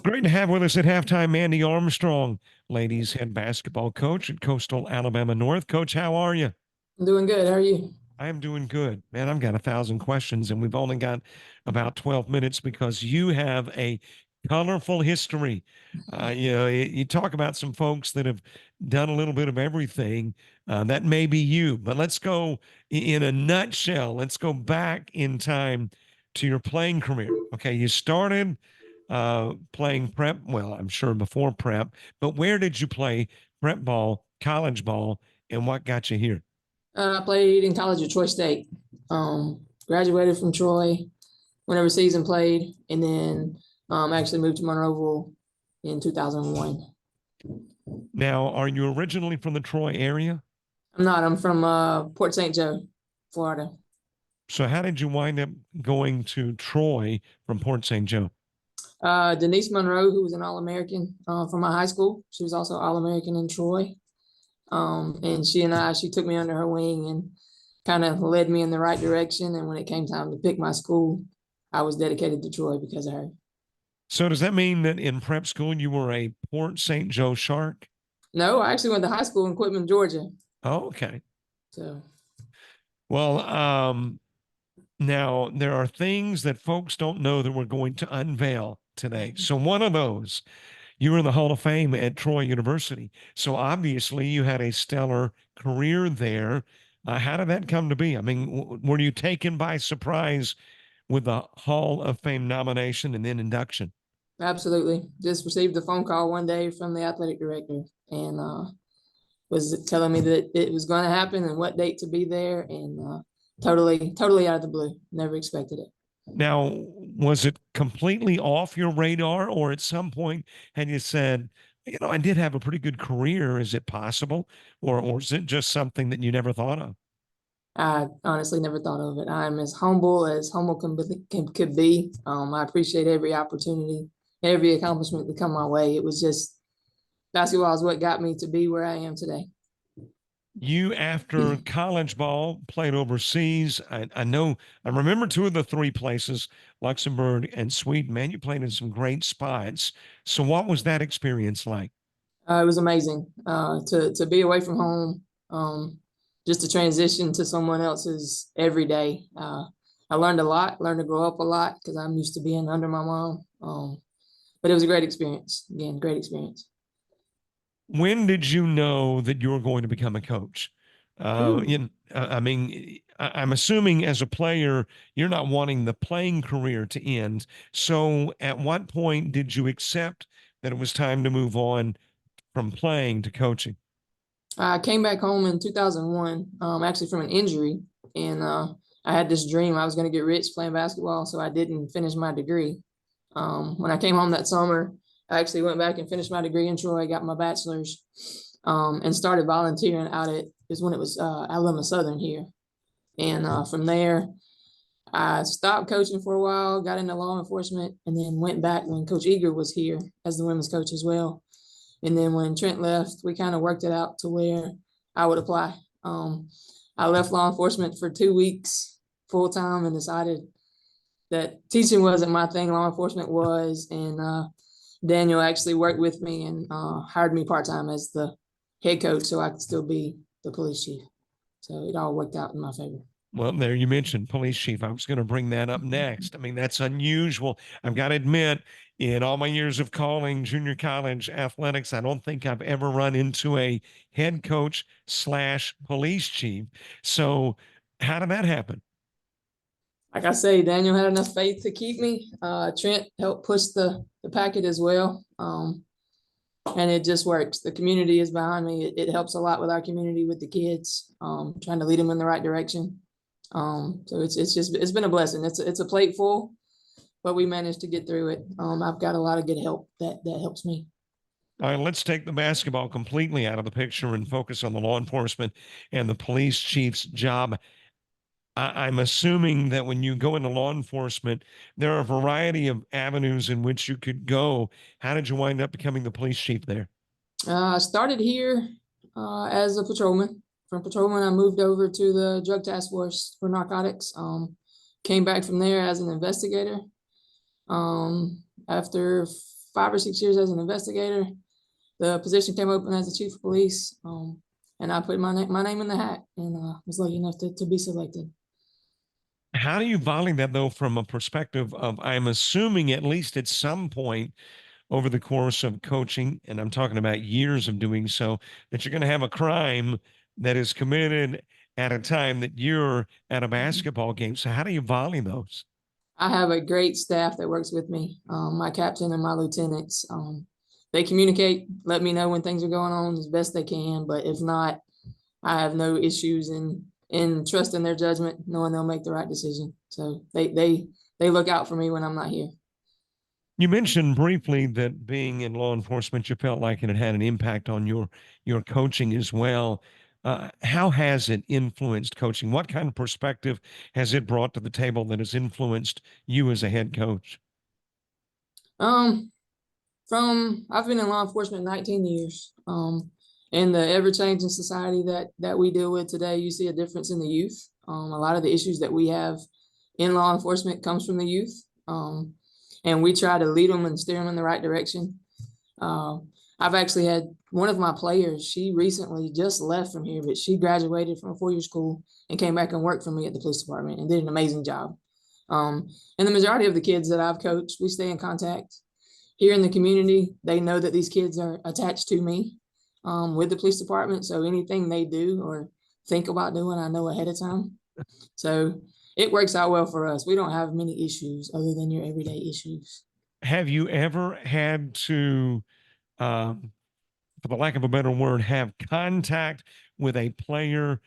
Great to have with us at halftime, Mandee Armstrong, ladies head basketball coach at Coastal Alabama North. Coach, how are you? I'm doing good. How are you? I am doing good. Man, I've got 1,000 questions, and we've only got about 12 minutes because you have a colorful history. You talk about some folks that have done a little bit of everything. That may be you, but let's go in a nutshell. Let's go back in time to your playing career. Okay, you started playing prep. Well, I'm sure before prep, but where did you play prep ball, college ball, and what got you here? I played in college at Troy State. Graduated from Troy, whenever season played, and then actually moved to Monroeville in 2001. Now, are you originally from the Troy area? I'm not. I'm from Port St. Joe, Florida. So, how did you wind up going to Troy from Port St. Joe? Denise Monroe, who was an All-American from my high school, she was also All-American in Troy. And she took me under her wing and kind of led me in the right direction. And when it came time to pick my school, I was dedicated to Troy because of her. So, does that mean that in prep school you were a Port St. Joe Shark? No, I actually went to high school in Quitman, Georgia. Oh, okay. So Well, now there are things that folks don't know that we're going to unveil today. So, one of those, you were in the Hall of Fame at Troy University. So, obviously, you had a stellar career there. How did that come to be? I mean, were you taken by surprise with the Hall of Fame nomination and then induction? absolutely. Just received a phone call one day from the athletic director and was telling me that it was going to happen and what date to be there. And totally out of the blue. Never expected it. Now, was it completely off your radar, or at some point had you said, I did have a pretty good career. Is it possible? Or is it just something that you never thought of? I honestly never thought of it. I'm as humble could be. I appreciate every opportunity, every accomplishment that come my way. It was just basketball is what got me to be where I am today. You, after college ball, played overseas. I know, I remember two of the three places, Luxembourg and Sweden. Man, you played in some great spots. So, what was that experience like? It was amazing to be away from home, just to transition to someone else's every day. I learned a lot, learned to grow up a lot because I'm used to being under my mom. But it was a great experience. Again, great experience. When did you know that you were going to become a coach? Ooh. I mean, I'm assuming as a player, you're not wanting the playing career to end. So, at what point did you accept that it was time to move on from playing to coaching? I came back home in 2001, actually from an injury, and I had this dream I was going to get rich playing basketball, so I didn't finish my degree. When I came home that summer, I actually went back and finished my degree in Troy, got my bachelor's, and started volunteering out at is when it was Alabama Southern here, and from there I stopped coaching for a while, got into law enforcement, and then went back when Coach Eager was here as the women's coach as well. And then when Trent left, we kind of worked it out to where I would apply. I left law enforcement for 2 weeks full time and decided that teaching wasn't my thing, law enforcement was. And Daniel actually worked with me and hired me part time as the head coach so I could still be the police chief. So it all worked out in my favor. Well, there you mentioned police chief. I was going to bring that up next. I mean, that's unusual. I've got to admit, in all my years of calling junior college athletics, I don't think I've ever run into a head coach slash police chief. So, how did that happen? Like I say, Daniel had enough faith to keep me. Trent helped push the packet as well. And it just works. The community is behind me. It helps a lot with our community, with the kids, trying to lead them in the right direction. So it's been a blessing. It's a plate full, but we managed to get through it. I've got a lot of good help that helps me. All right, let's take the basketball completely out of the picture and focus on the law enforcement and the police chief's job. I'm assuming that when you go into law enforcement, there are a variety of avenues in which you could go. How did you wind up becoming the police chief there? I started here as a patrolman. From patrolman, I moved over to the drug task force for narcotics. Came back from there as an investigator. After 5 or 6 years as an investigator, the position came open as the chief of police. And I put my name in the hat and was lucky enough to be selected. How do you volley that though from a perspective of, I'm assuming at least at some point over the course of coaching, and I'm talking about years of doing so, that you're going to have a crime that is committed at a time that you're at a basketball game. So how do you volley those? I have a great staff that works with me. My captain and my lieutenants. They communicate, let me know when things are going on as best they can. But if not, I have no issues in trusting their judgment, knowing they'll make the right decision. So they look out for me when I'm not here. You mentioned briefly that being in law enforcement, you felt like it had had an impact on your coaching as well. How has it influenced coaching? What kind of perspective has it brought to the table that has influenced you as a head coach? Um, from I've been in law enforcement 19 years. In the ever-changing society that we deal with today, you see a difference in the youth. A lot of the issues that we have in law enforcement comes from the youth. And we try to lead them and steer them in the right direction. Uh, I've actually had one of my players, she recently just left from here, but she graduated from a 4-year school and came back and worked for me at the police department and did an amazing job. And the majority of the kids that I've coached, we stay in contact. Here in the community, they know that these kids are attached to me with the police department. So anything they do or think about doing, I know ahead of time. So it works out well for us. We don't have many issues other than your everyday issues. Have you ever had to, um, for the lack of a better word, have contact with a player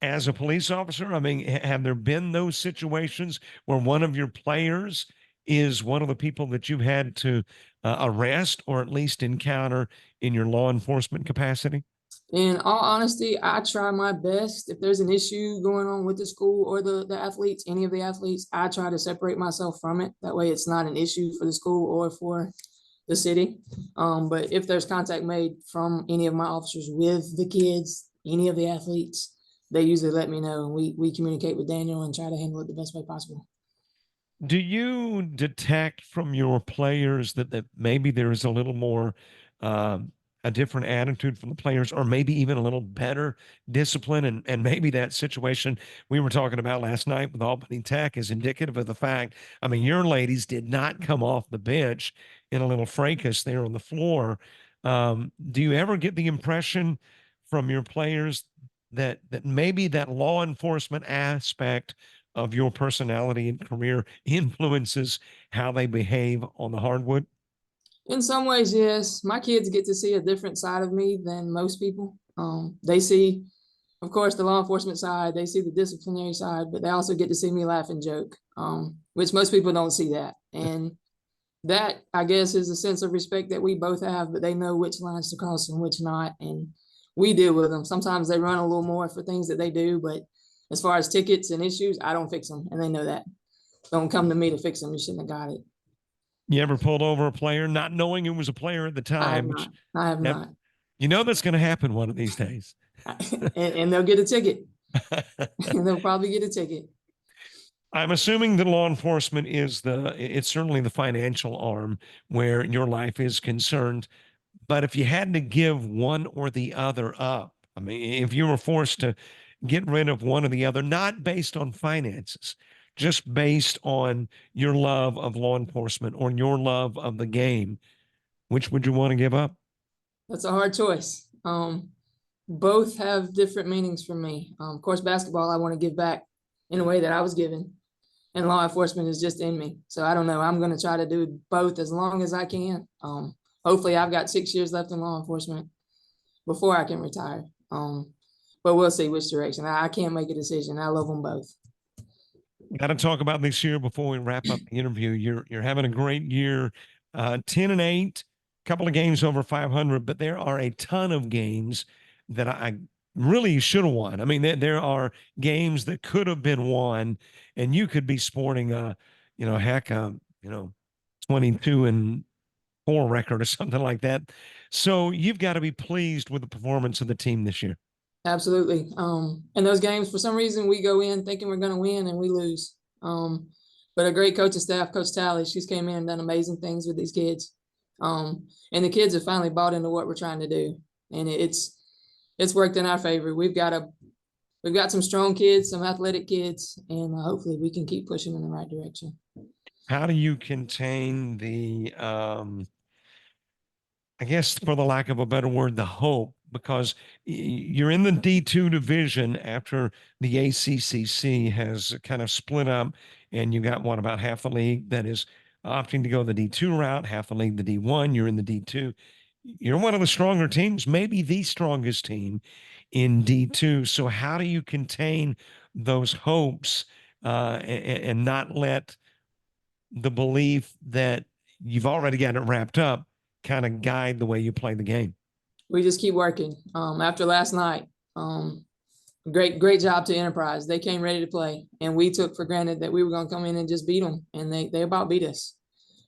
as a police officer? I mean, have there been those situations where one of your players is one of the people that you've had to arrest or at least encounter in your law enforcement capacity? In all honesty, I try my best. If there's an issue going on with the school or the athletes, any of the athletes, I try to separate myself from it. That way it's not an issue for the school or for the city. But if there's contact made from any of my officers with the kids, any of the athletes, they usually let me know and we communicate with Daniel and try to handle it the best way possible. Do you detect from your players that maybe there is a little more a different attitude from the players, or maybe even a little better discipline, and maybe that situation we were talking about last night with Albany Tech is indicative of the fact, I mean, your ladies did not come off the bench in a little fracas there on the floor. Do you ever get the impression from your players that maybe that law enforcement aspect of your personality and career influences how they behave on the hardwood? In some ways, yes. My kids get to see a different side of me than most people. They see, of course, the law enforcement side, they see the disciplinary side, but they also get to see me laugh and joke, which most people don't see that. And that, I guess, is a sense of respect that we both have, but they know which lines to cross and which not. And we deal with them. Sometimes they run a little more for things that they do, but as far as tickets and issues, I don't fix them. And they know that. Don't come to me to fix them. You shouldn't have got it. You ever pulled over a player not knowing it was a player at the I have time, which not. I have that, not. you know that's going to happen one of these days. And they'll get a ticket. And they'll probably get a ticket. I'm assuming that law enforcement is it's certainly the financial arm where your life is concerned. But if you had to give one or the other up, I mean, if you were forced to get rid of one or the other, not based on finances, just based on your love of law enforcement or your love of the game, which would you want to give up? That's a hard choice. Both have different meanings for me. Of course, basketball, I want to give back in a way that I was given, and law enforcement is just in me. So I don't know. I'm going to try to do both as long as I can. Hopefully, I've got 6 years left in law enforcement before I can retire. But we'll see which direction. I can't make a decision. I love them both. Got to talk about this year before we wrap up the interview. You're having a great year, 10-8, couple of games over 500, but there are a ton of games that I really should have won. I mean, there are games that could have been won, and you could be sporting a, heck, 22-4 record or something like that. So you've got to be pleased with the performance of the team this year. Absolutely. And those games, for some reason, we go in thinking we're going to win and we lose. But a great coaching staff, Coach Tally, she's came in and done amazing things with these kids. And the kids have finally bought into what we're trying to do, and it's worked in our favor. We've got some strong kids, some athletic kids, and hopefully we can keep pushing in the right direction. How do you contain I guess for the lack of a better word, the hope, because you're in the D2 division after the ACCC has kind of split up, and you got what, about half the league that is opting to go the D2 route, half the league the D1. You're in the D2. You're one of the stronger teams, maybe the strongest team in D2. So how do you contain those hopes and not let the belief that you've already got it wrapped up kind of guide the way you play the game? We just keep working. After last night, great job to Enterprise. They came ready to play, and we took for granted that we were going to come in and just beat them, and they about beat us.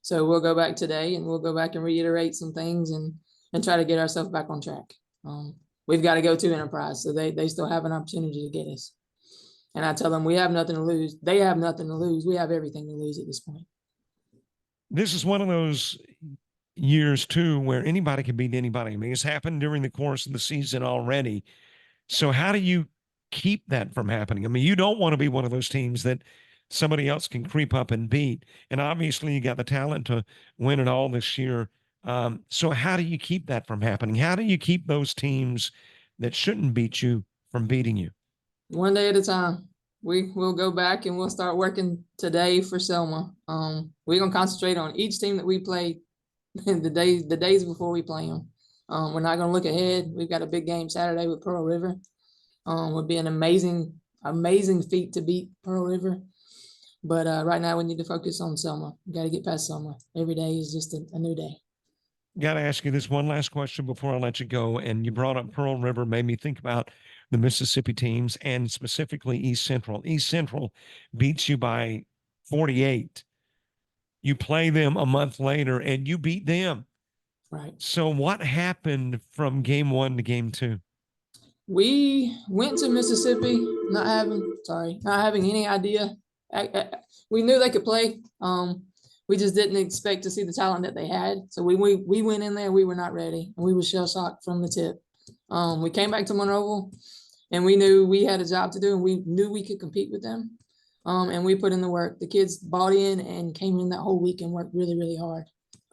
So we'll go back today, and we'll go back and reiterate some things and try to get ourselves back on track. We've got to go to Enterprise, so they still have an opportunity to get us. And I tell them we have nothing to lose. They have nothing to lose. We have everything to lose at this point. This is one of those years too where anybody can beat anybody. I mean, it's happened during the course of the season already. So how do you keep that from happening? I mean, you don't want to be one of those teams that somebody else can creep up and beat. And obviously, you got the talent to win it all this year. So how do you keep that from happening? How do you keep those teams that shouldn't beat you from beating you? One day at a time. We'll go back and we'll start working today for Selma. We're gonna concentrate on each team that we play the days before we play them. We're not gonna look ahead. We've got a big game Saturday with Pearl River. Would be an amazing feat to beat Pearl River. But right now we need to focus on Selma. We got to get past Selma. Every day is just a new day. Got to ask you this one last question before I let you go. And you brought up Pearl River, made me think about the Mississippi teams and specifically East Central. East Central beats you by 48. You play them a month later and you beat them. Right. So what happened from game one to game two? We went to Mississippi not having any idea. We knew they could play. We just didn't expect to see the talent that they had. So we went in there, we were not ready, and we were shell shocked from the tip. We came back to Monroeville, and we knew we had a job to do, and we knew we could compete with them. And we put in the work. The kids bought in and came in that whole week and worked really, really hard.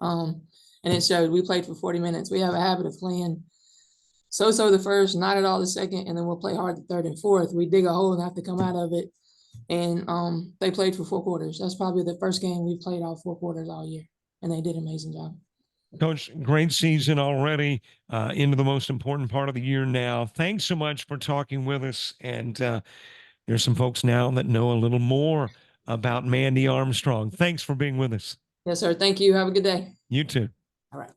And it showed. We played for 40 minutes. We have a habit of playing so the first, not at all the second, and then we'll play hard the third and fourth. We dig a hole and have to come out of it. And they played for 4 quarters. That's probably the first game we've played all 4 quarters all year, and they did an amazing job. Coach, great season already, into the most important part of the year now. Thanks so much for talking with us. And there's some folks now that know a little more about Mandee Armstrong. Thanks for being with us. Yes, sir. Thank you. Have a good day. You too. All right.